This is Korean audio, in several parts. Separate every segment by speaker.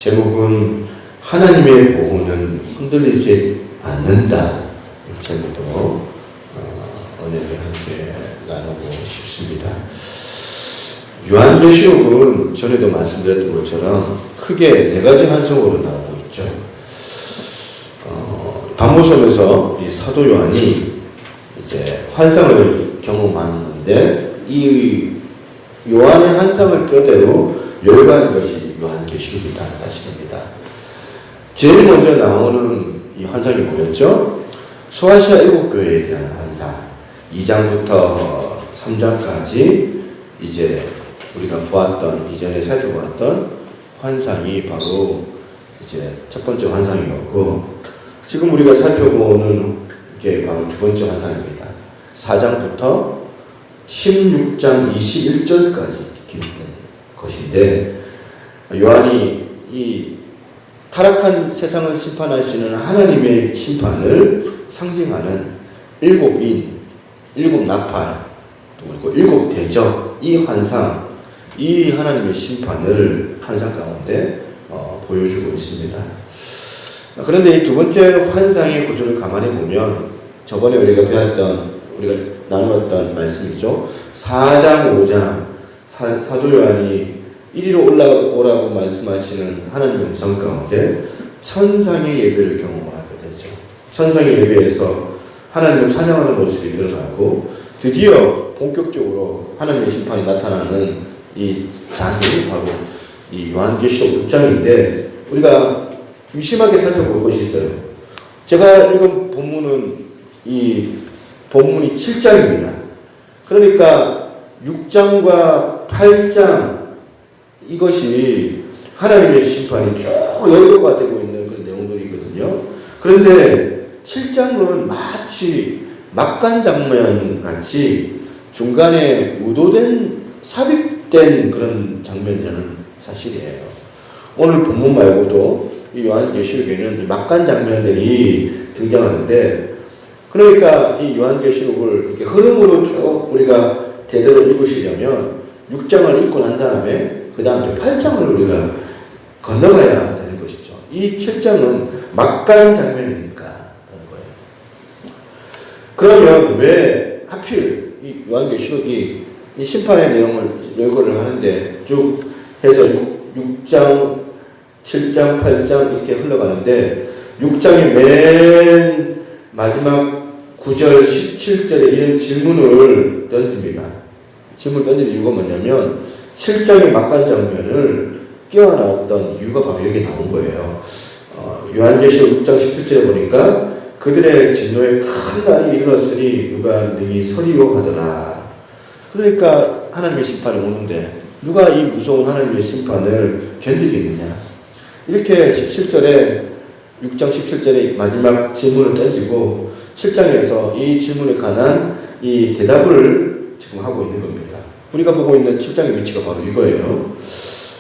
Speaker 1: 제목은 하나님의 보호는 흔들리지 않는다. 이 제목으로 은혜를 함께 나누고 싶습니다. 요한계시록은 전에도 말씀드렸던 것처럼 크게 네 가지 환상으로 나오고 있죠. 반모섬에서 이 사도 요한이 이제 환상을 경험하는데 이 요한의 환상을 뼈대로 열거한 것이 요한계시록이라는 사실입니다. 제일 먼저 나오는 이 환상이 뭐였죠? 소아시아 7교회에 대한 환상. 2장부터 3장까지 이제 우리가 보았던, 이전에 살펴보았던 환상이 바로 이제 첫 번째 환상이었고, 지금 우리가 살펴보는 게 바로 두 번째 환상입니다. 4장부터 16장 21절까지 기록된 것인데, 요한이 이 타락한 세상을 심판하시는 하나님의 심판을 상징하는 7인, 7나팔, 그리고 7대적, 이 환상, 이 하나님의 심판을 환상 가운데 보여주고 있습니다. 그런데 이 두 번째 환상의 구조를 가만히 보면 저번에 우리가 나누었던 말씀이죠. 4장, 5장 사도 요한이 이리로 올라오라고 말씀하시는 하나님의 음성 가운데 천상의 예배를 경험을 하게 되죠. 천상의 예배에서 하나님을 찬양하는 모습이 드러나고 드디어 본격적으로 하나님의 심판이 나타나는 이 장이 바로 이 요한계시록 6장인데 우리가 유심하게 살펴볼 것이 있어요. 제가 읽은 본문은 이 본문이 7장입니다. 그러니까 6장과 8장 이것이 하나님의 심판이 쭉 연도가 되고 있는 그런 내용들이거든요. 그런데 7장은 마치 막간 장면 같이 중간에 의도된 삽입된 그런 장면이라는 사실이에요. 오늘 본문 말고도 이 요한계시록에는 막간 장면들이 등장하는데, 그러니까 이 요한계시록을 이렇게 흐름으로 쭉 우리가 제대로 읽으시려면 6장을 읽고 난 다음에 그 다음 8장을 우리가 건너가야 되는 것이죠. 이 7장은 막간 장면이니까 그런 거예요. 그러면 왜 하필 이 요한계시록이 이 심판의 내용을 열거를 하는데 쭉 해서 6장, 7장, 8장 이렇게 흘러가는데 6장의 맨 마지막 9절, 17절에 이런 질문을 던집니다. 질문을 던지는 이유가 뭐냐면 7장의 막간 장면을 끼워넣었던 이유가 바로 여기 나온 거예요. 요한계시록 6장 17절에 보니까 그들의 진노에 큰 날이 이르렀으니 누가 능히 서리요 하더라. 그러니까 하나님의 심판이 오는데 누가 이 무서운 하나님의 심판을 견디겠느냐. 이렇게 17절에 6장 17절에 마지막 질문을 던지고 7장에서 이 질문에 관한 이 대답을 지금 하고 있는 겁니다. 우리가 보고 있는 7장의 위치가 바로 이거예요.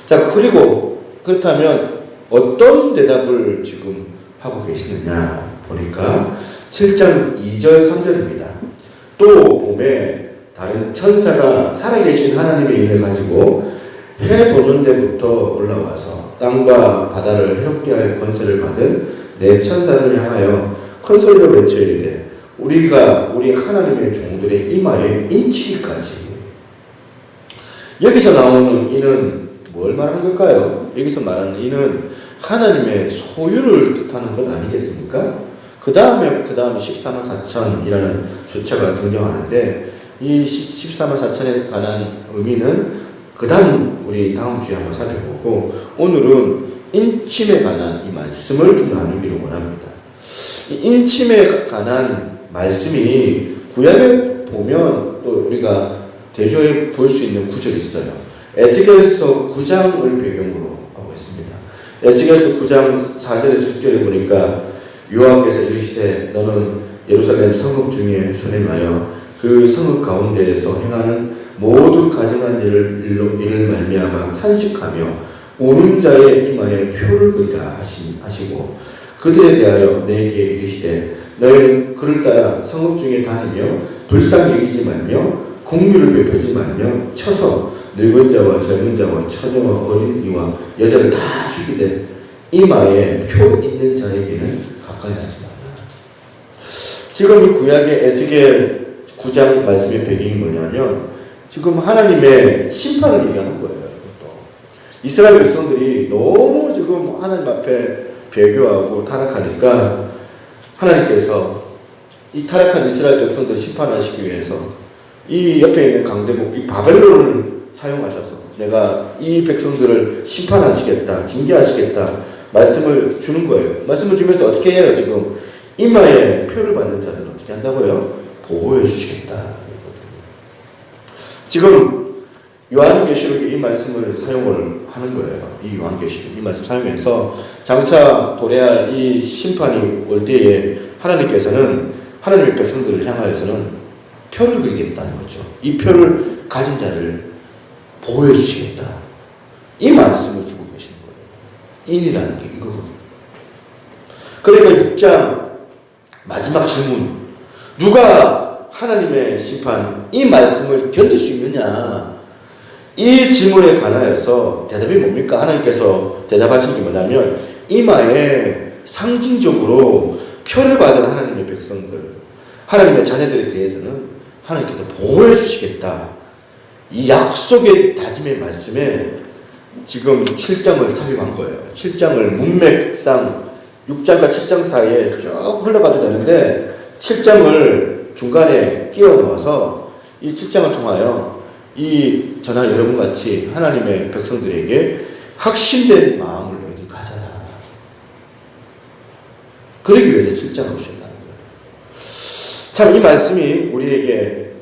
Speaker 1: 자, 그리고 그렇다면 어떤 대답을 지금 하고 계시느냐 보니까 7장 2절 3절입니다. 또 봄에 다른 천사가 살아계신 하나님의 인을 가지고 해 도는 데부터 올라와서 땅과 바다를 해롭게 할 권세를 받은 네 천사를 향하여 큰 소리로 외쳐 이르되 우리가 우리 하나님의 종들의 이마에 인치기까지. 여기서 나오는 이는 뭘 말하는 걸까요? 여기서 말하는 이는 하나님의 소유를 뜻하는 것 아니겠습니까? 그 다음에 14만 4천이라는 숫자가 등장하는데 이 14만 4천에 관한 의미는 우리 다음 주에 한번 살펴보고 오늘은 인침에 관한 이 말씀을 좀 나누기를 원합니다. 이 인침에 관한 말씀이 구약에 보면 또 우리가 대조해 볼 수 있는 구절이 있어요. 에스겔서 9장을 배경으로 하고 있습니다. 에스겔서 9장 4절에서 6절에 보니까 여호와께서 이르시되 너는 예루살렘 성읍 중에 순행하여 그 성읍 가운데에서 행하는 모든 가증한 일을 말미암아 탄식하며 오는 자의 이마에 표를 그리라 하시고 그들에 대하여 내게 이르시되 너희는 그를 따라 성읍 중에 다니며 불쌍히 여기지 말며 공유를 베푸지 말며 쳐서 늙은 자와 젊은 자와 처녀와 어린이와 여자를 다 죽이되 이마에 표 있는 자에게는 가까이 하지 말라. 지금 이 구약의 에스겔 9장 말씀의 배경이 뭐냐면 지금 하나님의 심판을 얘기하는 거예요. 이것도. 이스라엘 백성들이 너무 지금 하나님 앞에 배교하고 타락하니까 하나님께서 이 타락한 이스라엘 백성들을 심판하시기 위해서 이 옆에 있는 강대국 이 바벨론을 사용하셔서 내가 이 백성들을 심판하시겠다, 징계하시겠다 말씀을 주는 거예요. 말씀을 주면서 어떻게 해요? 지금 이마에 표를 받는 자들은 어떻게 한다고요? 보호해 주시겠다. 지금 요한계시록에 이 말씀을 사용을 하는 거예요. 이 요한계시록 이 말씀 사용해서 장차 도래할 이 심판이 올 때에 하나님께서는 하나님의 백성들을 향하여서는 표를 그리겠다는 거죠. 이 표를 가진 자를 보호해 주시겠다. 이 말씀을 주고 계시는 거예요. 인이라는 게 이거거든요. 그러니까 6장 마지막 질문. 누가 하나님의 심판, 이 말씀을 견딜 수 있느냐? 이 질문에 관하여서 대답이 뭡니까? 하나님께서 대답하신 게 뭐냐면 이마에 상징적으로 표를 받은 하나님의 백성들, 하나님의 자녀들에 대해서는 하나님께서 보호해 주시겠다. 이 약속의 다짐의 말씀에 지금 7장을 삽입한 거예요. 7장을 문맥상 6장과 7장 사이에 쭉 흘러가도 되는데 7장을 중간에 끼워 넣어서 이 7장을 통하여 이 저나 여러분 같이 하나님의 백성들에게 확신된 마음을 너희들 가져라. 그러기 위해서 7장을 주셨다는 거예요. 참 이 말씀이 우리에게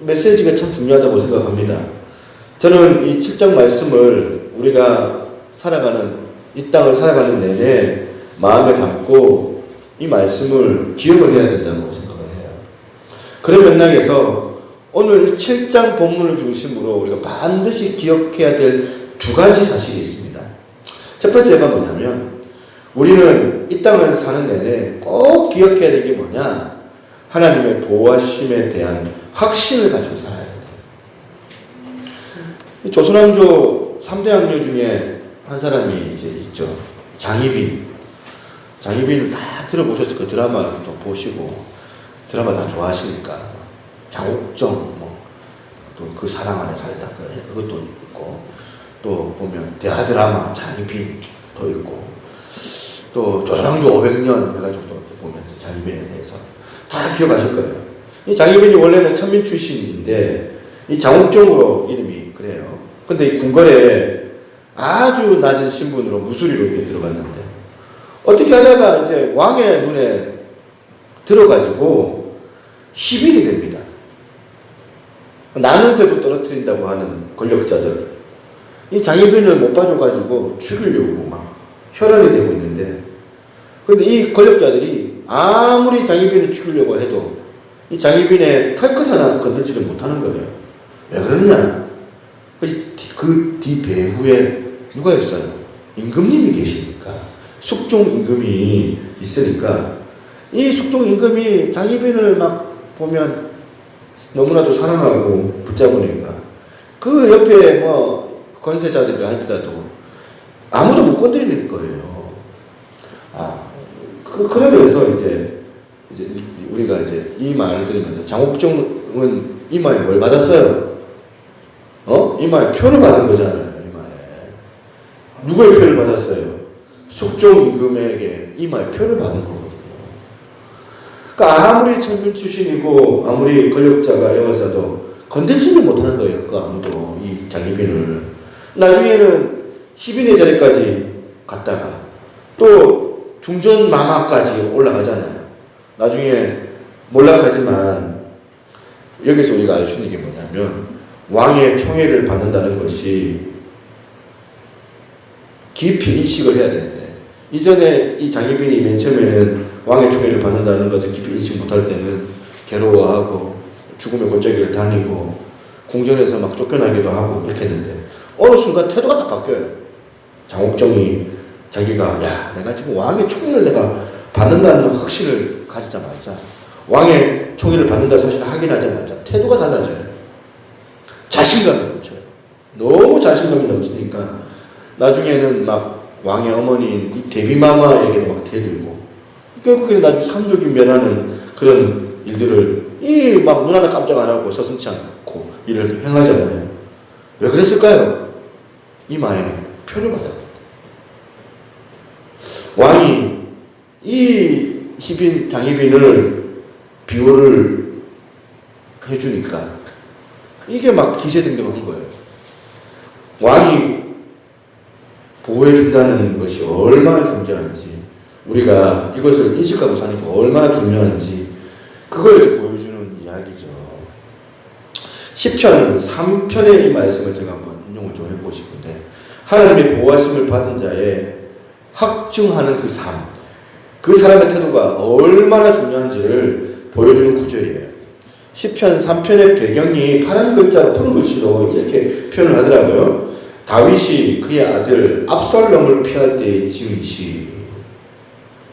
Speaker 1: 메시지가 참 중요하다고 생각합니다. 저는 이 7장 말씀을 우리가 살아가는 이 땅을 살아가는 내내 마음에 담고 이 말씀을 기억을 해야 된다고 생각을 해요. 그런 맥락에서 오늘 7장 본문을 중심으로 우리가 반드시 기억해야 될 두 가지 사실이 있습니다. 첫 번째가 뭐냐면 우리는 이 땅을 사는 내내 꼭 기억해야 될 게 뭐냐? 하나님의 보호하심에 대한 확신을 가지고 살아야 된다. 조선왕조 3대 왕녀 중에 한 사람이 이제 있죠. 장희빈. 장희빈을 다 들어보셨을 거예요. 드라마도 보시고 드라마 다 좋아하시니까 장옥정 또 그 사랑 안에 살다 그것도 있고 또 보면 대하드라마 장희빈도 있고 또 조선왕조 500년 해가지고 또 보면 장희빈에 대해서 다 기억하실 거예요. 이 장희빈이 원래는 천민 출신인데 이 장옥정으로 이름이 그래요. 근데 이 궁궐에 아주 낮은 신분으로 무수리로 이렇게 들어갔는데 어떻게 하다가 이제 왕의 눈에 들어가지고 희빈이 됩니다. 나는 새도 떨어뜨린다고 하는 권력자들. 이 장희빈을 못 봐줘가지고 죽이려고 막 혈안이 되고 있는데 근데 이 권력자들이 아무리 장희빈을 죽이려고 해도 이 장희빈의 털끝 하나 건들지를 못하는 거예요. 왜 그러느냐? 그 뒤 배후에 누가 있어요? 임금님이 계시니까. 숙종 임금이 있으니까 이 숙종 임금이 장희빈을 막 보면 너무나도 사랑하고 붙잡으니까 그 옆에 뭐 권세자들이라 할지라도 아무도 못 건드리는 거예요. 그러면서 이제 우리가 이제 이 말을 들으면서 장옥정은 이마에 뭘 받았어요? 이마에 표를 받은 거잖아요. 이마에 누구의 표를 받았어요? 숙종 임금에게 이마에 표를 받은 거거든요. 그러니까 아무리 천민 출신이고 아무리 권력자가 여와서도 건들지를 못하는 거예요. 그 아무도 이 장희빈을. 나중에는 희빈의 자리까지 갔다가 또 중전 마마까지 올라가잖아요. 나중에 몰락하지만 여기서 우리가 알 수 있는 게 뭐냐면 왕의 총애를 받는다는 것이 깊이 인식을 해야 되는데 이전에 이 장희빈이 맨 처음에는 왕의 총애를 받는다는 것을 깊이 인식 못할 때는 괴로워하고 죽음의 골짜기를 다니고 궁전에서 막 쫓겨나기도 하고 그렇게 했는데 어느 순간 태도가 딱 바뀌어요. 장옥정이 자기가 야 내가 지금 왕의 총애를 내가 받는다는 확신을 가지자마자 왕의 총애를 받는다는 사실을 확인하자마자 태도가 달라져요. 자신감이 넘쳐요. 너무 자신감이 넘치니까 나중에는 막 왕의 어머니인 이 데비마마에게도 막 대들고 결국에는 나중에 상족이 면하는 그런 일들을 이 막 눈 하나 깜짝 안 하고 서슴지 않고 일을 행하잖아요. 왜 그랬을까요? 이마에 표를 받았다. 왕이 이 장희빈을 비호를 해주니까 이게 막 기세등등한 거예요. 왕이 보호해준다는 것이 얼마나 중요한지, 우리가 이것을 인식하고 사는 게 얼마나 중요한지 그걸 보여주는 이야기죠. 시편 3편의 이 말씀을 제가 한번 인용을 좀 해보고 싶은데, 하나님의 보호하심을 받은 자의 확증하는 그 삶, 그 사람의 태도가 얼마나 중요한지를 보여주는 구절이에요. 시편 3편의 배경이 파란 글자로 푸른 글씨로 이렇게 표현을 하더라고요. 다윗이 그의 아들 압살롬을 피할 때의 지은 시.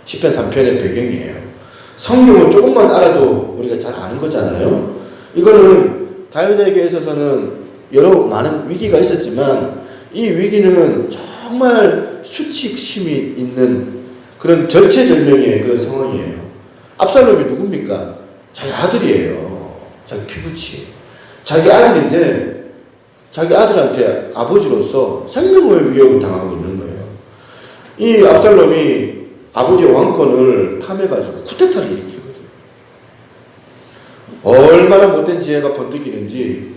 Speaker 1: 시편 3편의 배경이에요. 성경을 조금만 알아도 우리가 잘 아는 거잖아요. 이거는 다윗에게 있어서는 여러 많은 위기가 있었지만 이 위기는 정말 수치심이 있는 그런 절체절명의 그런 상황이에요. 압살롬이 누굽니까? 자기 아들이에요. 자기 피부치. 자기 아들인데 자기 아들한테 아버지로서 생명의 위협을 당하고 있는 거예요. 이 압살롬이 아버지의 왕권을 탐해가지고 쿠데타를 일으키거든요. 얼마나 못된 지혜가 번뜩이는지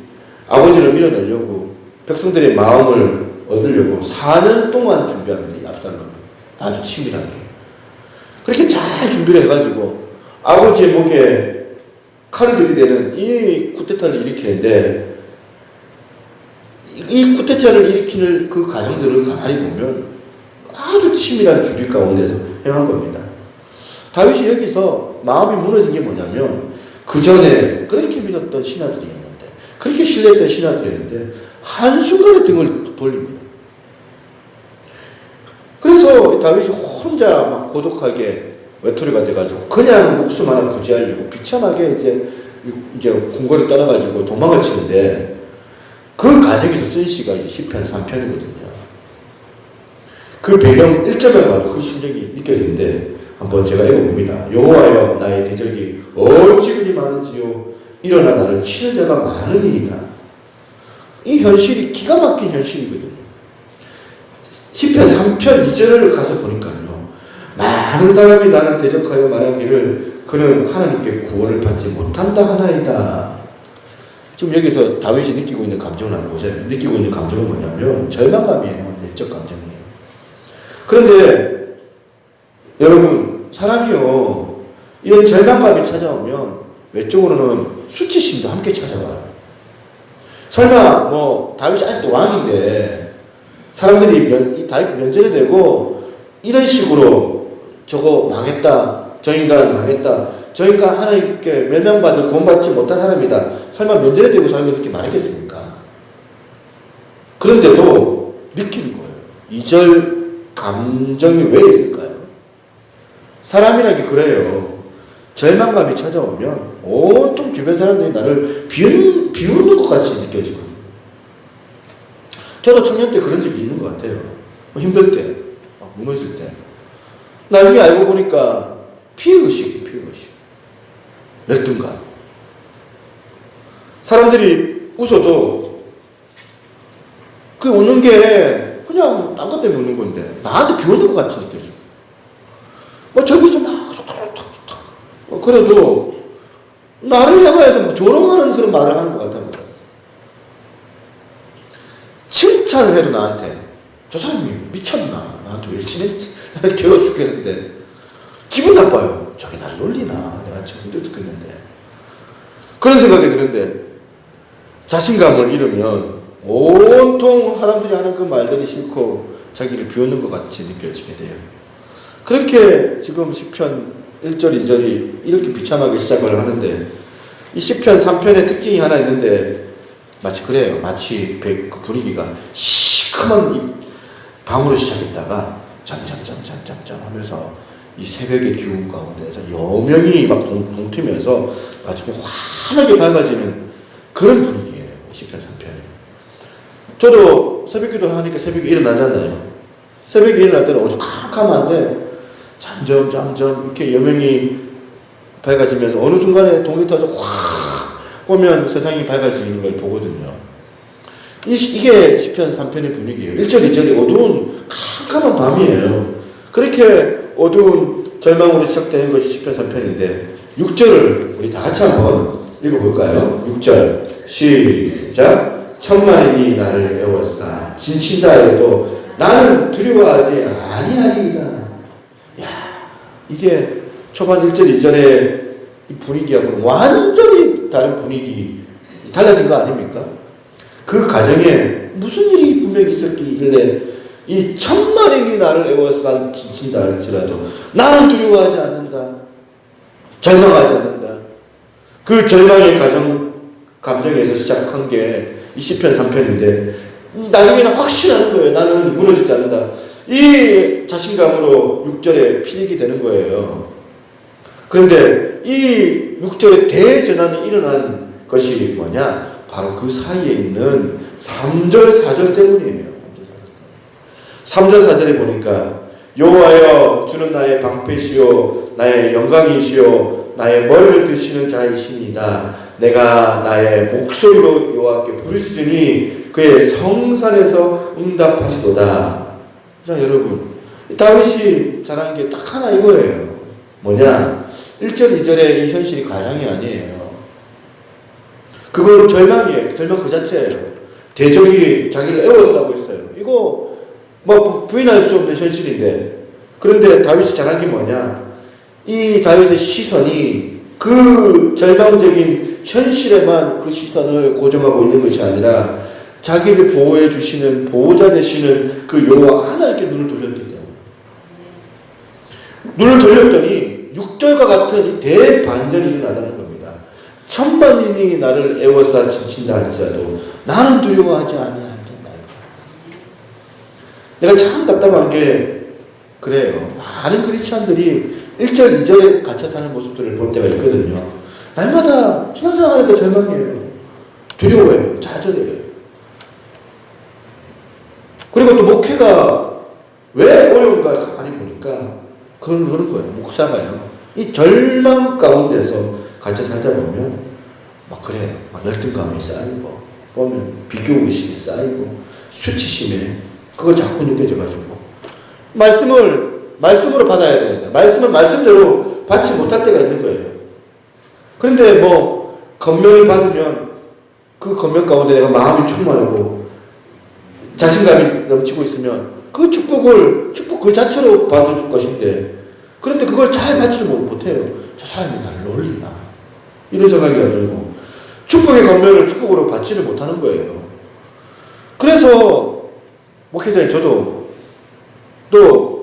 Speaker 1: 아버지를 밀어내려고 백성들의 마음을 얻으려고 4년 동안 준비합니다. 이 압살롬이 아주 치밀하게 그렇게 잘 준비를 해가지고 아버지의 목에 칼을 들이대는 이 쿠데타를 일으키는데, 이 쿠데타를 일으키는 그 과정들을 가만히 보면 아주 치밀한 준비 가운데서 행한 겁니다. 다윗이 여기서 마음이 무너진 게 뭐냐면, 그 전에 그렇게 믿었던 신하들이었는데, 그렇게 신뢰했던 신하들이었는데 한순간에 등을 돌립니다. 그래서 다윗이 혼자 막 고독하게 외톨이가 돼가지고 그냥 목숨 하나 부지하려고 비참하게 이제 궁궐을 떠나가지고 도망을 치는데, 그 과정에서 쓴 시가 이제 시편 3편이거든요. 그 배경 1절만 봐도 그 심정이 느껴지는데 한번 제가 읽어봅니다. 여호와여 나의 대적이 어찌 그리 많은지요, 일어나 나를 치는 자가 많으니이다. 이 현실이 기가 막힌 현실이거든요. 시편 3편 2절을 가서 보니까요, 많은 사람이 나를 대적하여 말하기를 그는 하나님께 구원을 받지 못한다 하나이다. 지금 여기서 다윗이 느끼고 있는 감정을 한번 보세요. 느끼고 있는 감정은 뭐냐면 절망감이에요. 내적 감정이에요. 그런데 여러분, 사람이요, 이런 절망감이 찾아오면 외적으로는 수치심도 함께 찾아와요. 설마 뭐 다윗이 아직도 왕인데 사람들이 이 다윗 면전에 대고 이런 식으로 저거 망했다, 저 인간 망했다, 저 인간 하나님께 멸망받을 구원받지 못한 사람이다, 설마 면전에 대고 사람이 그렇게 말했겠습니까? 그런데도 느끼는 거예요. 2절 감정이 왜 있을까요? 사람이라는 게 그래요. 절망감이 찾아오면 온통 주변 사람들이 나를 비웃는 것 같이 느껴지거든요. 저도 청년 때 그런 적이 있는 것 같아요. 힘들 때, 무너질 때. 나중에 알고 보니까 피해의식. 열등감. 사람들이 웃어도 그 웃는 게 그냥 딴 것 때문에 웃는 건데 나한테 비웃는 것 같이 느껴져. 뭐 저기서 막 그래도 나를 향하여서 뭐 조롱하는 그런 말을 하는 것 같단 말이야. 칭찬을 해도 나한테 저 사람이 미쳤나, 나한테 왜 친했지, 나를 괴워 죽겠는데 기분 나빠요. 저게 나를 놀리나, 내가 지금 힘들어 죽겠는데. 그런 생각이 드는데 자신감을 잃으면 온통 사람들이 하는 그 말들이 싫고 자기를 비웃는 것 같이 느껴지게 돼요. 그렇게 지금 시편 1절 2절이 이렇게 비참하게 시작을 하는데, 이 시편 3편의 특징이 하나 있는데 마치 그래요. 마치 그 분위기가 시커먼 밤으로 시작했다가 잠잠 하면서 이 새벽의 기운 가운데서 여명이 막 동트면서 나중에 환하게 밝아지는 그런 분위기예요. 시편 3편이. 저도 새벽기도 하니까 새벽에 일어나잖아요. 새벽에 일어날 때는 오죽하면 점점 이렇게 여명이 밝아지면서 어느 순간에 동이 터져 확 오면 세상이 밝아지는 걸 보거든요. 이게 시편 3편의 분위기예요. 1절, 2절이 어두운 캄캄한 밤이에요. 그렇게 어두운 절망으로 시작되는 것이 시편 3편인데 6절을 우리 다 같이 한번 읽어볼까요? 6절 시작. 천만인이 나를 애워싸 진친다 해도 나는 두려워하지 아니하리이다. 야, 이게 초반 1절, 2절의 이 분위기하고는 완전히 다른 분위기, 달라진 거 아닙니까? 그 가정에 무슨 일이 분명히 있었길래 이 천만인이 나를 애워싸 진친다 할지라도 나는 두려워하지 않는다. 절망하지 않는다. 그 절망의 감정에서 시작한 게 이 시편 3편인데 나중에는 확신하는 거예요. 나는 무너지지 않는다. 이 자신감으로 6절에 필익이 되는 거예요. 그런데 이 6절에 대전환이 일어난 것이 뭐냐? 바로 그 사이에 있는 3절, 4절 때문이에요. 3절, 4절에 보니까 여호와여 주는 나의 방패시요 나의 영광이시요 나의 머리를 드시는 자이시니이다. 내가 나의 목소리로 여호와께 부르짖으니 그의 성산에서 응답하시도다. 자, 여러분, 다윗이 잘한 게 딱 하나 이거예요. 뭐냐? 1절, 2절의 이 현실이 가장이 아니에요. 그건 절망이에요. 절망 그 자체예요. 대적이 자기를 애워싸고 있어요. 이거 뭐 부인할 수 없는 현실인데, 그런데 다윗이 잘한 게 뭐냐? 이 다윗의 시선이 그 절망적인 현실에만 그 시선을 고정하고 있는 것이 아니라 자기를 보호해 주시는 보호자 되시는 그 여호와 하나님께 눈을 돌렸기 때문에, 눈을 돌렸더니 6절과 같은 이 대반전이 일어나다는 겁니다. 천만인이 나를 애워싸 진친다 할지라도 나는 두려워하지 아니하리라. 내가 참 답답한 게 그래요. 많은 크리스찬들이 1절, 2절에 갇혀 사는 모습들을 볼 때가 있거든요. 날마다 신앙생활하는데 절망이에요. 두려워해요. 좌절해요. 그리고 또 목회가 왜 어려운가 가만히 보니까 그런 거예요. 목사가요. 이 절망 가운데서 같이 살다 보면 막 그래요. 막 열등감이 쌓이고, 보면 비교의식이 쌓이고, 수치심에 그걸 자꾸 느껴져가지고 말씀으로 받아야 되는데 말씀을 말씀대로 받지 못할 때가 있는 거예요. 그런데 뭐 권면을 받으면 그 권면 가운데 내가 마음이 충만하고 자신감이 넘치고 있으면 그 축복 그 자체로 받을 것인데, 그런데 그걸 잘 받지를 못해요. 저 사람이 나를 놀리나 이런 생각이 들고 축복의 권면을 축복으로 받지를 못하는 거예요. 그래서 목회자인 저도 또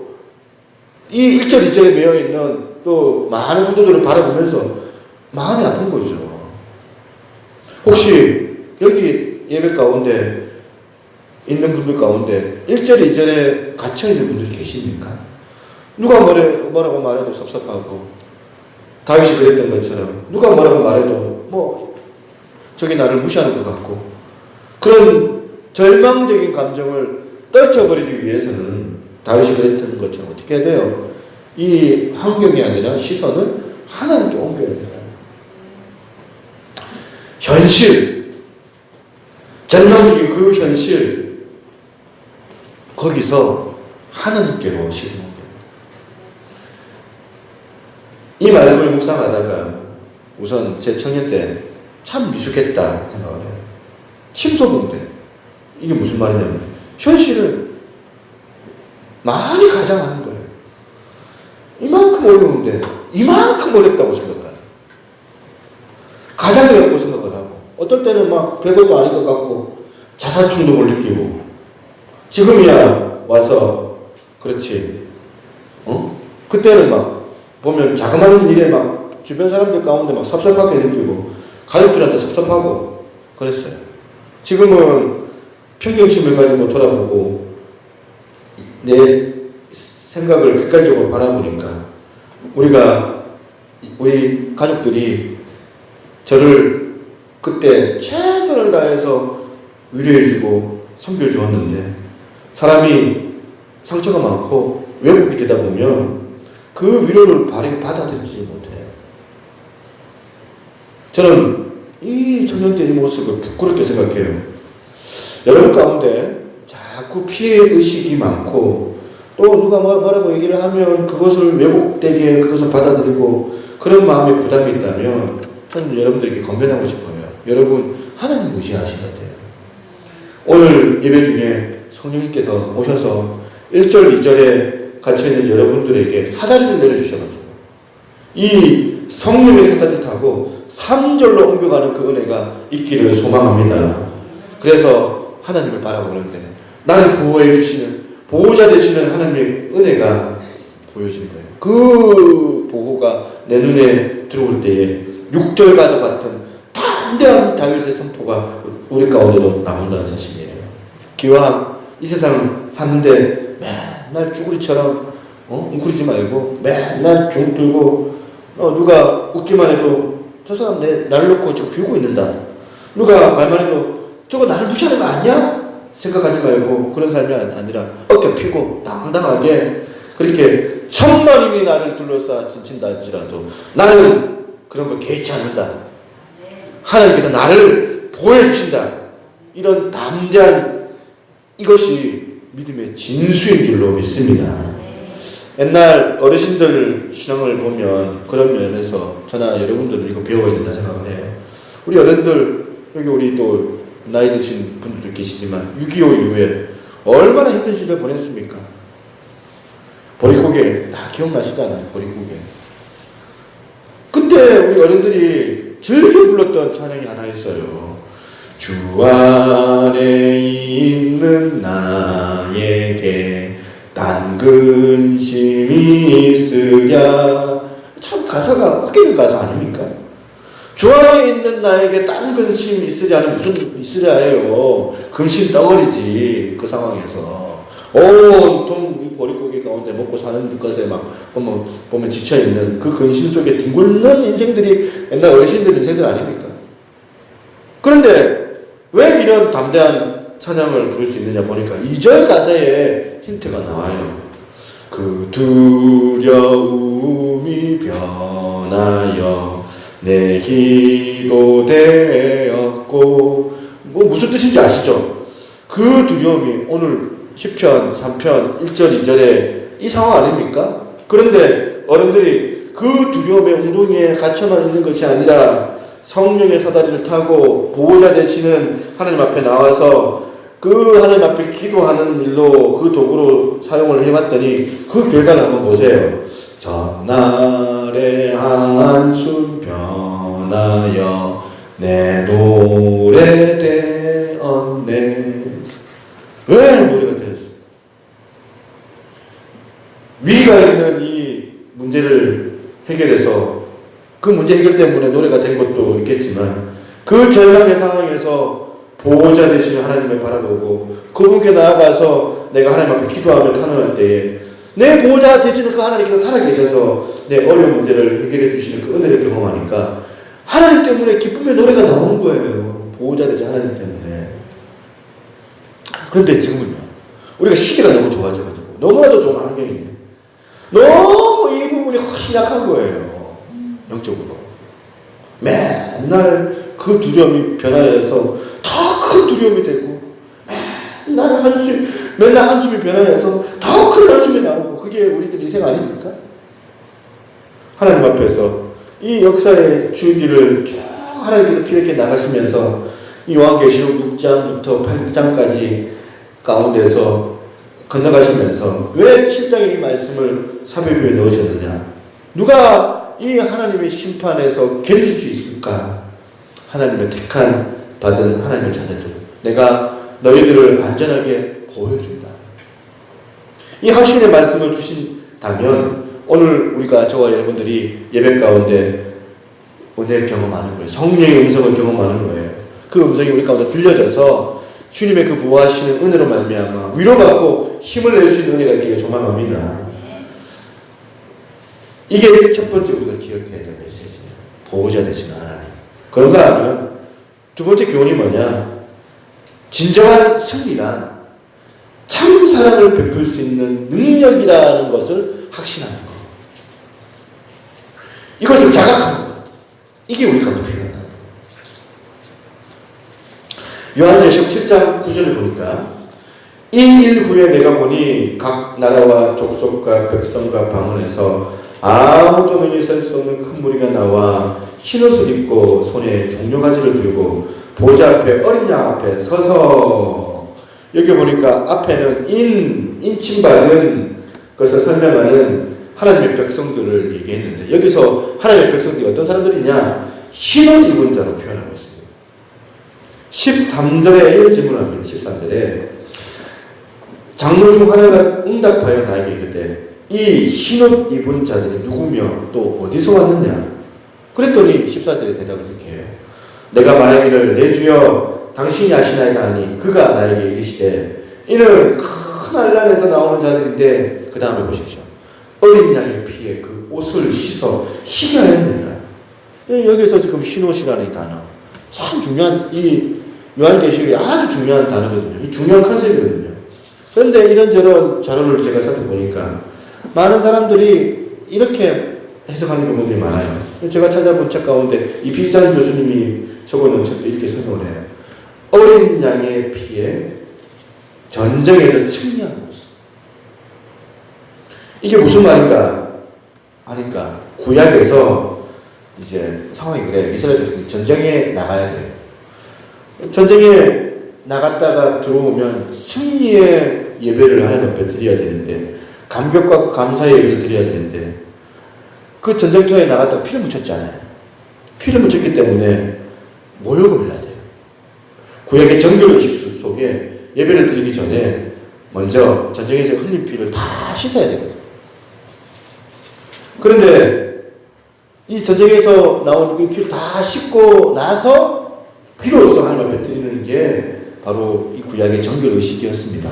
Speaker 1: 이 1절, 2절에 매여있는 또 많은 성도들을 바라보면서 마음이 아픈 거죠. 혹시 여기 예배 가운데 있는 분들 가운데 1절, 2절에 갇혀있는 분들이 계십니까? 누가 뭐라고 말해도 섭섭하고, 다윗이 그랬던 것처럼 누가 뭐라고 말해도 뭐 저기 나를 무시하는 것 같고, 그런 절망적인 감정을 떨쳐버리기 위해서는 다윗이 그랬던 것처럼 어떻게 해야 돼요? 이 환경이 아니라 시선을 하나님께 옮겨야 돼요. 현실, 절망적인 그 현실, 거기서 하나님께로 시선 옮겨야 돼요. 이 말씀을 묵상하다가 우선 제 청년 때 참 미숙했다 생각을 해요. 침소봉대. 이게 무슨 말이냐면 현실을 많이 가장하는 거예요. 이만큼 어려운데 이만큼 어렵다고 생각을 하죠. 가장이라고 생각을 하고, 어떨 때는 막 별것도 아닐 것 같고 자살 충동을 느끼고, 지금이야 와서 그렇지, 그때는 막 보면 자그마한 일에 막 주변 사람들 가운데 막 섭섭하게 느끼고 가족들한테 섭섭하고 그랬어요. 지금은 평정심을 가지고 돌아보고 내 생각을 객관적으로 바라보니까 우리 가족들이 저를 그때 최선을 다해서 위로해주고 섬겨주었는데 사람이 상처가 많고 왜곡이 되다 보면 그 위로를 받아들이지 못해요. 저는 이 청년 때 이 모습을 부끄럽게 생각해요. 여러분 가운데 자꾸 피해 의식이 많고 또 누가 뭐라고 얘기를 하면 그것을 왜곡되게 그것을 받아들이고 그런 마음에 부담이 있다면 저는 여러분들에게 건면하고 싶어요. 여러분 하나님 무시하셔야 돼요. 오늘 예배 중에 성령님께서 오셔서 1절 2절에 갇혀있는 여러분들에게 사다리를 내려주셔가지고 이 성령의 사다리를 타고 3절로 옮겨가는 그 은혜가 있기를 소망합니다. 그래서 하나님을 바라보는데 나를 보호해 주시는 보호자 되시는 하나님의 은혜가 보여지는 거예요. 그 보호가 내 눈에 들어올 때에 6절과도 같은 담대한 다윗의 선포가 우리 가운데도 나온다는 사실이에요. 기왕 이 세상 사는데 맨날 쭈구리처럼 웅크리지 말고 맨날 중 들고 누가 웃기만 해도 저 사람 나를 놓고 지금 비우고 있는다. 누가 말만 해도 저거 나를 무시하는 거 아니야? 생각하지 말고 그런 삶이 아니라 어깨 펴고 당당하게 그렇게 천만인이 나를 둘러싸 진친다 할지라도 나는 그런 걸 개의치 않는다. 하나님께서 나를 보호해주신다. 이런 담대한 이것이 믿음의 진수인 줄로 믿습니다. 옛날 어르신들 신앙을 보면 그런 면에서 저나 여러분들은 이거 배워야 된다 생각을 해요. 우리 어른들 여기 우리 또 나이 드신 분들도 계시지만 6.25 이후에 얼마나 힘든 시절 보냈습니까? 보릿고개 다 기억나시잖아요. 보릿고개. 그때 우리 어른들이 즐겨 불렀던 찬양이 하나 있어요. 주 안에 있는 나에게 딴 근심이 있으랴. 참 가사가 웃기는 가사 아닙니까? 주 안에 있는 나에게 딴 근심이 있으랴는 무슨 있으랴예요. 근심 덩어리지. 그 상황에서 온통 이 보릿고개 가운데 먹고 사는 것에 막 보면 지쳐있는 그 근심 속에 뒹굴는 인생들이 옛날 어르신들 인생들 아닙니까? 그런데 왜 이런 담대한 찬양을 부를 수 있느냐 보니까 2절 가사에 힌트가 나와요. 그 두려움이 변하여 내 기도 되었고 무슨 뜻인지 아시죠? 그 두려움이 오늘 시편 3편 1절 2절에 이 상황 아닙니까? 그런데 어른들이 그 두려움의 웅덩이에 갇혀만 있는 것이 아니라 성령의 사다리를 타고 보호자 되시는 하나님 앞에 나와서 그 하나님 앞에 기도하는 일로 그 도구로 사용을 해봤더니 그 결과를 한번 보세요. 전날의 한숨 변하여 내 노래 되었네. 왜 노래가 되었습니까? 위기가 있는 이 문제를 해결해서 그 문제 해결 때문에 노래가 된 것도 있겠지만 그 절망의 상황에서 보호자 되시는 하나님을 바라보고 그분께 나아가서 내가 하나님 앞에 기도하며 탄원할 때에 내 보호자 되시는 그 하나님께서 살아계셔서 내 어려운 문제를 해결해 주시는 그 은혜를 경험하니까 하나님 때문에 기쁨의 노래가 나오는 거예요. 보호자 되신 하나님 때문에. 그런데 지금은요, 우리가 시대가 너무 좋아져가지고 너무나도 좋은 환경인데 너무 이 부분이 훨씬 약한 거예요. 영적으로. 맨날 그 두려움이 변화해서 더 큰 두려움이 되고 맨날 한숨이 변화해서 더 큰 한숨이 나오고 그게 우리들 인생 아닙니까? 하나님 앞에서 이 역사의 줄기를 쭉 하나님께서 이렇게 나가시면서 이 요한계시록 6장부터 8장까지 가운데서 건너가시면서 왜 7장의 이 말씀을 사별표에 넣으셨느냐? 누가 이 하나님의 심판에서 견딜 수 있을까? 하나님의 택한 받은 하나님의 자녀들, 내가 너희들을 안전하게 보여준다. 이 확신의 말씀을 주신다면 오늘 우리가 저와 여러분들이 예배 가운데 은혜 경험하는 거예요. 성령의 음성을 경험하는 거예요. 그 음성이 우리 가운데 들려져서 주님의 그 부어하시는 은혜로 말미암아 위로받고 힘을 낼 수 있는 은혜가 있기를 소망합니다. 이게 첫 번째 우리가 기억해야 될 메시지예요. 보호자 되시는 하나님. 그런가 하면 두 번째 교훈이 뭐냐? 진정한 승리란 참 사랑을 베풀 수 있는 능력이라는 것을 확신하는 것. 이것을 자각하는 것. 이게 우리가 필요하다. 요한계시록 7장 9절을 보니까 이 일 후에 내가 보니 각 나라와 족속과 백성과 방언에서 아무도 능히 설 수 없는 큰 무리가 나와 흰옷을 입고 손에 종려가지를 들고 보좌 앞에 어린 양 앞에 서서, 여기 보니까 앞에는 인침받은 것을 설명하는 하나님의 백성들을 얘기했는데, 여기서 하나님의 백성들이 어떤 사람들이냐, 흰옷 입은 자로 표현하고 있습니다. 13절에 이런 질문을 합니다. 13절에 장로 중 하나가 응답하여 나에게 이르되 이 흰옷 입은 자들이 누구며 또 어디서 왔느냐. 그랬더니 14절에 대답을 이렇게 해요. 내가 말하기를 내 주여 당신이 아시나이다 하니 그가 나에게 이르시되 이는 큰 환란에서 나오는 자들인데, 그 다음에 보십시오. 어린 양의 피에 그 옷을 씻어 희게 하였느니라. 여기서 지금 흰옷이라는 단어 참 중요한, 이 요한계시록이 아주 중요한 단어거든요. 이 중요한 컨셉이거든요. 그런데 이런저런 자료를 제가 살펴보니까 많은 사람들이 이렇게 해석하는 경우들이 많아요. 제가 찾아본 책 가운데 이피잔 교수님이 적어놓은 책도 이렇게 설명을 해요. 어린 양의 피에 전쟁에서 승리한 모습. 이게 무슨 말인가 하니까, 구약에서 이제 상황이 그래요. 이스라엘 백성이 전쟁에 나가야 돼요. 전쟁에 나갔다가 들어오면 승리의 예배를 하나님 앞에 드려야 되는데, 감격과 감사의 예배를 드려야 되는데, 그 전쟁터에 나갔다가 피를 묻혔잖아요. 피를 묻혔기 때문에 모욕을 해야 돼요. 구약의 정결의식 속에 예배를 드리기 전에 먼저 전쟁에서 흘린 피를 다 씻어야 되거든요. 그런데 이 전쟁에서 나온 이 피를 다 씻고 나서 피로써 하나님 앞에 드리는 게 바로 이 구약의 정결의식이었습니다.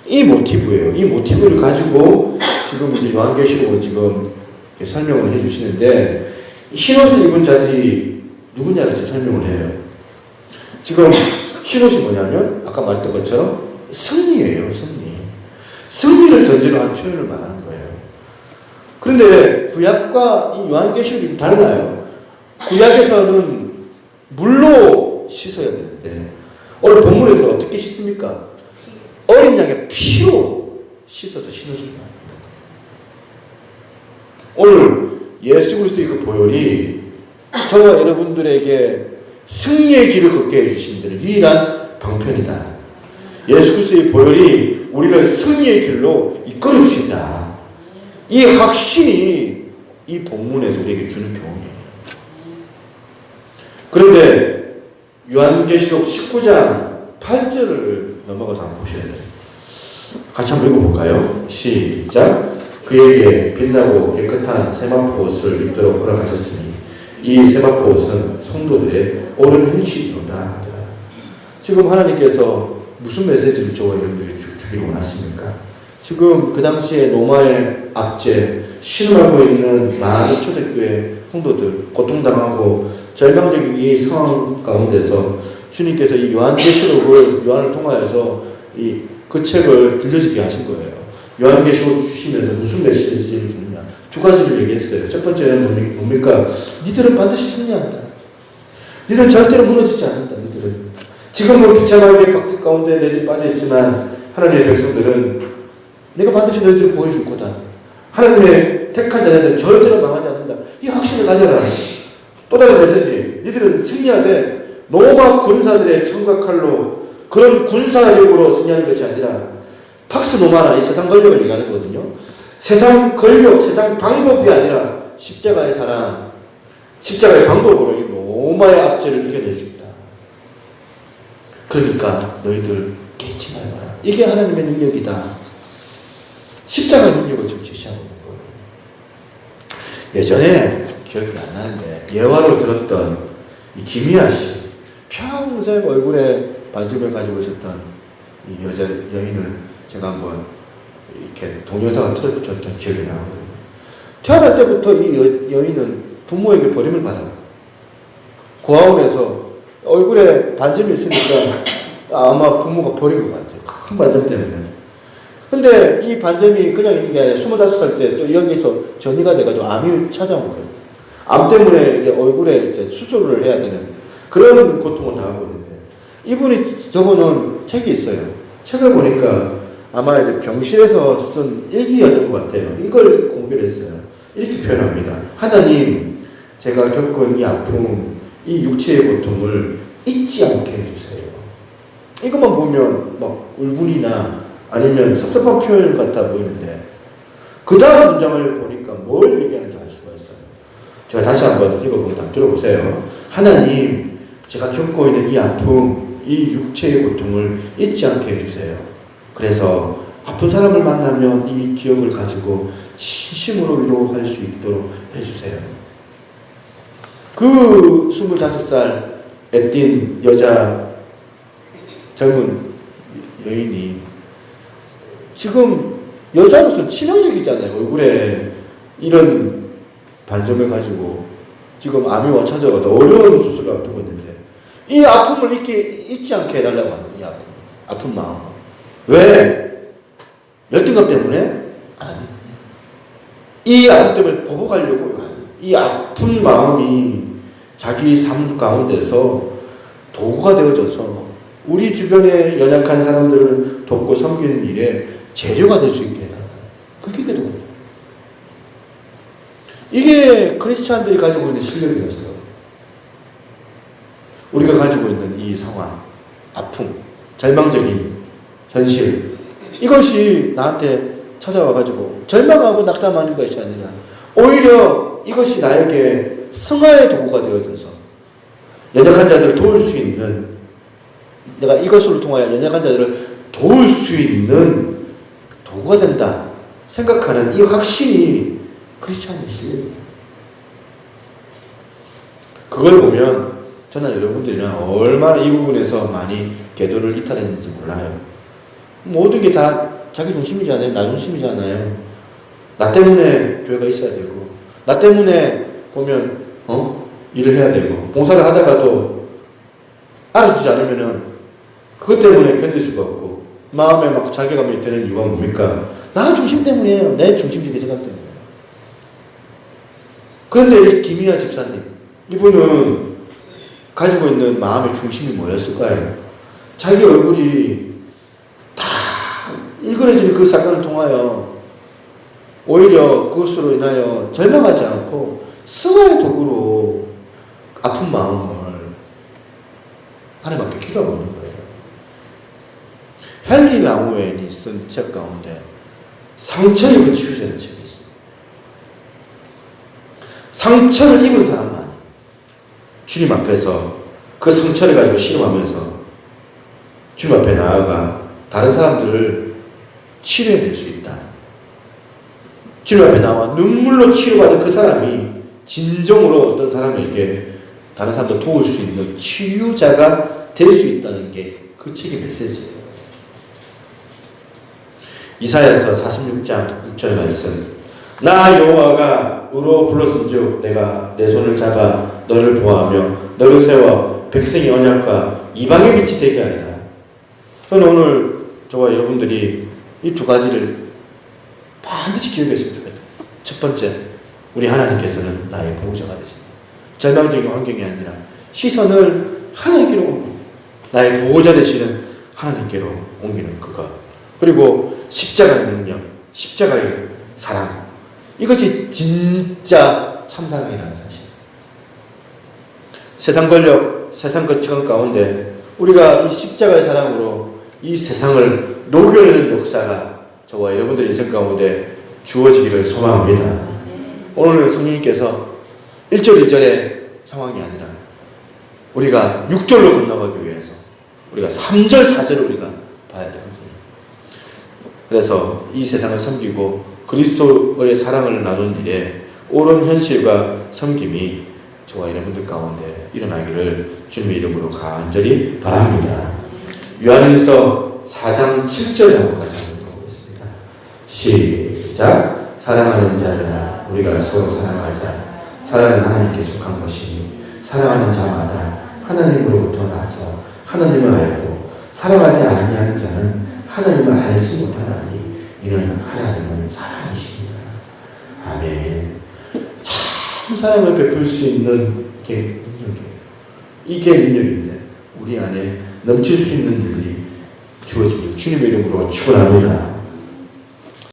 Speaker 1: 이 모티브예요. 이 모티브를 가지고 지금 이제 요한계시록을 지금 설명을 해주시는데, 흰옷을 입은 자들이 누구냐를 지금 설명을 해요. 지금 흰옷이 뭐냐면 아까 말했던 것처럼 승리예요. 승리를 전제로 한 표현을 말하는 거예요. 그런데 구약과 이 요한계시록이 달라요. 구약에서는 물로 씻어야 되는데 오늘 본문에서는 어떻게 씻습니까? 어린 양의 피로 씻어서 흰옷을 말합니다. 오늘 예수 그리스도의 그 보혈이 저와 여러분들에게 승리의 길을 걷게 해주신 데는 유일한 방편이다. 예수 그리스도의 보혈이 우리를 승리의 길로 이끌어 주신다. 이 확신이 이 본문에서 우리에게 주는 교훈이에요. 그런데 요한계시록 19장 8절을 넘어가서 한번 보셔야 돼요. 같이 한번 읽어볼까요? 시작. 그에게 빛나고 깨끗한 세마포 옷을 입도록 허락하셨으니 이 세마포 옷은 성도들의 옳은 행실이로다 하더라. 지금 하나님께서 무슨 메시지를 저와 여러분에게 주기를 원하십니까? 지금 그 당시에 로마의 압제, 신음하고 있는 많은 초대교회 성도들, 고통당하고 절망적인 이 상황 가운데서 주님께서 이 요한계시록을 요한을 통하여서 그 책을 들려지게 하신 거예요. 요한계시록 주시면서 무슨 메시지를 주느냐, 두 가지를 얘기했어요. 첫 번째는 뭡니까? 니들은 반드시 승리한다. 니들은 절대로 무너지지 않는다. 니들은 지금은 비참하게 박해 가운데 너희들이 빠져있지만 하나님의 백성들은 내가 반드시 너희들을 보여줄 거다. 하나님의 택한 자녀들은 절대로 망하지 않는다. 이 확신을 가져라. 또 다른 메시지, 니들은 승리하되 로마 군사들의 창과 칼로 그런 군사력으로 승리하는 것이 아니라 팍스 노마나 이 세상 권력을 얘기하는 거거든요. 세상 권력, 세상 방법이 아니라 십자가의 사랑, 십자가의 방법으로 이 로마의 압제를 이겨낼 수 있다. 그러니까 너희들 깨지 말거라. 이게 하나님의 능력이다. 십자가의 능력을 좀 제시하고 있는 거예요. 예전에 기억이 안 나는데 예화로 들었던 이 김희아 씨, 평생 얼굴에 반점을 가지고 있었던 이 여인을 제가 한번 이렇게 동영상을 틀어줬던 기억이 나거든요. 태어날 때부터 이 여인은 부모에게 버림을 받아요. 고아원에서 얼굴에 반점이 있으니까 아마 부모가 버린 것 같아요. 큰 반점 때문에. 근데 이 반점이 그냥 있는 게 아니라 25살 때 또 여기서 전이가 돼가지고 암이 찾아온 거예요. 암 때문에 이제 얼굴에 이제 수술을 해야 되는 그런 고통을 당하고 있는데, 이분이 적어놓은 책이 있어요. 책을 보니까 아마 이제 병실에서 쓴 일기였던 것 같아요. 이걸 공개를 했어요. 이렇게 표현합니다. 하나님, 제가 겪은 이 아픔, 이 육체의 고통을 잊지 않게 해주세요. 이것만 보면 막 울분이나 아니면 섭섭한 표현 같아 보이는데, 그 다음 문장을 보니까 뭘 얘기하는지 알 수가 있어요. 제가 다시 한번 읽어보면 들어보세요. 하나님, 제가 겪고 있는 이 아픔, 이 육체의 고통을 잊지 않게 해주세요. 그래서 아픈 사람을 만나면 이 기억을 가지고 진심으로 위로할 수 있도록 해주세요. 그 25살 애띤 여자 젊은 여인이 지금 여자로서는 치명적이잖아요. 얼굴에 이런 반점을 가지고 지금 암이 와 찾아와서 어려운 수술을 앞두고 있는데, 이 아픔을 잊지 않게 해달라고 하는, 이 아픈 마음. 왜? 열등감 때문에? 아니. 이 아픔 때문에 보고 가려고? 아니. 이 아픈 마음이 자기 삶 가운데서 도구가 되어져서 우리 주변에 연약한 사람들을 돕고 섬기는 일에 재료가 될 수 있게 해달라. 그게 기도입니다. 이게 크리스찬들이 가지고 있는 실력이라서요. 우리가 가지고 있는 이 상황, 아픔, 절망적인 현실, 이것이 나한테 찾아와가지고 절망하고 낙담하는 것이 아니라 오히려 이것이 나에게 승화의 도구가 되어져서 연약한 자들을 도울 수 있는, 내가 이것을 통하여 연약한 자들을 도울 수 있는 도구가 된다 생각하는 이 확신이 크리스찬의 실력이에요. 그걸 보면 저는 여러분들이랑 얼마나 이 부분에서 많이 계도를 이탈했는지 몰라요. 모든 게 다 자기 중심이잖아요. 나 중심이잖아요. 나 때문에 교회가 있어야 되고, 나 때문에 보면 일을 해야 되고, 봉사를 하다가도 알아주지 않으면은 그것 때문에 견딜 수가 없고, 마음에 막 자괴감이 드는 이유가 뭡니까? 나 중심 때문이에요. 내 중심적인 생각 때문에. 그런데 이 김희아 집사님, 이분은 가지고 있는 마음의 중심이 뭐였을까요? 자기 얼굴이 다 일그러진 그 사건을 통하여 오히려 그것으로 인하여 절망하지 않고 승화의 도구로 아픈 마음을 하나님 앞에 기도하고 있는 거예요. 헨리 라우엔이 쓴 책 가운데 상처 입은 치유자는 책이 있습니다. 상처를 입은 사람만이 주님 앞에서 그 상처를 가지고 씨름하면서 주님 앞에 나아가 다른 사람들을 치료해낼 수 있다. 주님 앞에 나와 눈물로 치료받은 그 사람이 진정으로 어떤 사람에게 다른 사람도 도울 수 있는 치유자가 될 수 있다는 게 그 책의 메시지예요. 이사야서 46장 6절 말씀. 나 여호와가 우로 불렀은즉 내가 내 손을 잡아 너를 보호하며 너를 세워 백성의 언약과 이방의 빛이 되게 하리라. 저는 오늘 저와 여러분들이 이 두 가지를 반드시 기억했으면 좋겠다. 첫 번째, 우리 하나님께서는 나의 보호자가 되신다. 절망적인 환경이 아니라 시선을 하나님께로 옮기는, 나의 보호자 되시는 하나님께로 옮기는 그것. 그리고 십자가의 능력, 십자가의 사랑. 이것이 진짜 참사랑이라는 사실. 세상 권력, 세상 거치관 가운데 우리가 이 십자가의 사랑으로 이 세상을 녹여내는 역사가 저와 여러분들의 인생 가운데 주어지기를 소망합니다. 오늘은 성령님께서 1절, 2절의 상황이 아니라 우리가 6절로 건너가기 위해서 우리가 3절, 4절을 우리가 봐야 되거든요. 그래서 이 세상을 섬기고 그리스도의 사랑을 나눈 일에 옳은 현실과 섬김이 저와 여러분들 가운데 일어나기를 주님의 이름으로 간절히 바랍니다. 요한일서 4장 7절에 한번 같이 보겠습니다. 시작. 사랑하는 자들아 우리가 서로 사랑하자. 사랑은 하나님께 속한 것이니 사랑하는 자마다 하나님으로부터 나서 하나님을 알고 사랑하지 아니하는 자는 하나님을 알지 못하나니 이는 하나님은 사랑이십니다. 아멘. 참 사랑을 베풀 수 있는 게 능력이에요. 이게 능력인데 우리 안에 넘칠 수 있는 일들이 주어지길 주님의 이름으로 축원합니다.